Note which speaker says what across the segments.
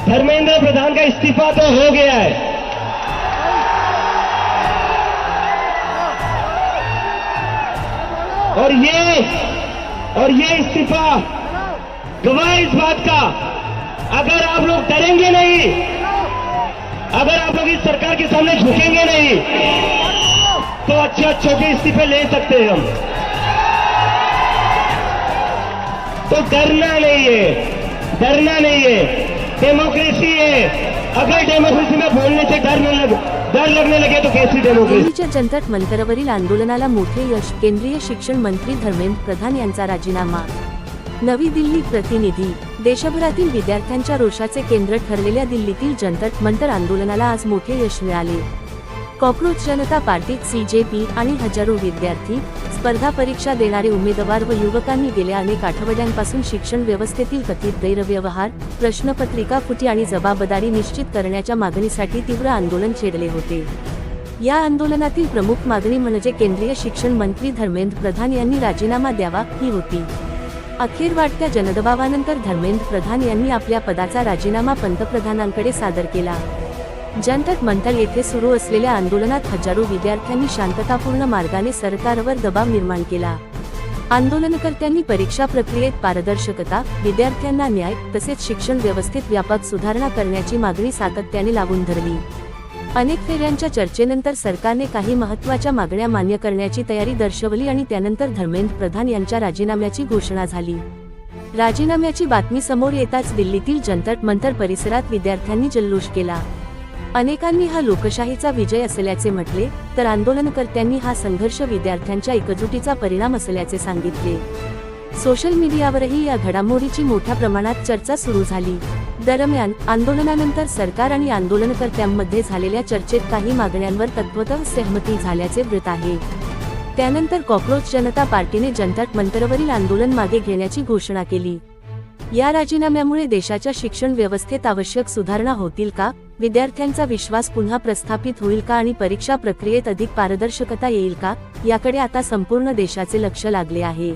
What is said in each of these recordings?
Speaker 1: धर्मेंद्र प्रधान का इस्तीफा तो हो गया है, और ये इस्तीफा गवाह इस बात का, अगर आप लोग डरेंगे नहीं, अगर आप लोग इस सरकार के सामने झुकेंगे नहीं, तो अच्छे छोटे इस्तीफे ले सकते हैं हम। तो डरना नहीं है, डरना नहीं है, डेमोक्रेसी है। अगर डेमोक्रेसी में बोलने से डर लगने लगे तो कैसी डेमोक्रेसी।
Speaker 2: दिल्लीच्या जंतर मंतरवरील आंदोलनाला मोठे यश, केंद्रीय शिक्षण मंत्री धर्मेंद्र प्रधान यांचा राजीनामा। नवी दिल्ली प्रतिनिधी। देशभरातील विद्यार्थ्यांच्या रोषाचे केंद्र ठरलेल्या दिल्लीतील जंतर मंतर आंदोलनाला आज मोठे यश मिळाले। कॉक्रोच जनता पार्टीत सीजेपी आणि हजारो विद्यार्थी, स्पर्धा परीक्षा देणारे उमेदवार व युवकांनी गेल्या अनेक आठवड्यांपासून शिक्षण व्यवस्थेतील कथित गैरव्यवहार, प्रश्नपत्रिका फुटी आणि जबाबदारी निश्चित करण्याच्या मागणीसाठी तीव्र आंदोलन छेडले होते। या आंदोलनातील प्रमुख मागणी म्हणजे केंद्रीय शिक्षण मंत्री धर्मेंद्र प्रधान यांनी राजीनामा द्यावा ही होती। अखेर वाढत्या जनदबावानंतर धर्मेंद्र प्रधान यांनी आपल्या पदाचा राजीनामा पंतप्रधानांकडे सादर केला। जंतर मंतर येथे सुरू असलेल्या आंदोलनात हजारो विद्यार्थ्यांनी शांततापूर्ण मार्गाने सरकारवर दबाव निर्माण केला। आंदोलनकर्त्यांनी परीक्षा प्रक्रियेत पारदर्शकता, विद्यार्थ्यांना न्याय तसेच शिक्षण व्यवस्थेत व्यापक सुधारणा करण्याची मागणी सातत्याने लावून धरली। अनेक फेऱ्यांच्या चर्चेनंतर सरकारने काही महत्त्वाच्या मागण्या मान्य करण्याची तयारी दर्शवली आणि त्यानंतर धर्मेंद्र प्रधान यांच्या राजीनाम्याची घोषणा झाली। राजीनाम्याची बातमी समोर येताच दिल्लीतील जंतर मंतर परिसरात विद्यार्थ्यांनी जल्लोष केला। अनेकांनी हा लोकशाहीचा विजय असल्याचे म्हटले, तर आंदोलनकर्त्यांनी हा संघर्ष विद्यार्थ्यांच्या एकजुटीचा परिणाम असल्याचे सांगितले। सोशल मीडियावरही या घडामोडीची मोठ्या प्रमाणात चर्चा सुरू झाली। दरम्यान, आंदोलनानंतर सरकार आणि आंदोलनकर्त्यांमध्ये झालेल्या चर्चेत काही मागण्यांवर तत्वतः सहमती झाल्याचे वृत्त आहे। त्यानंतर कॉक्रोच जनता पार्टीने जंतर मंतरवरील आंदोलन मागे घेण्याची घोषणा केली। या राजीनाम्यामुळे देशाच्या शिक्षण व्यवस्थेत आवश्यक सुधारणा होतील का, विद्यार्थ्यांचा विश्वास पुन्हा प्रस्थापित होईल का आणि परीक्षा प्रक्रियेत अधिक पारदर्शकता येईल का, याकडे आता संपूर्ण देशाचे लक्ष लागले आहे।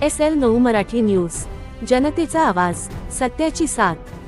Speaker 2: SL9 मराठी न्यूज, जनतेचा आवाज, सत्याची साथ।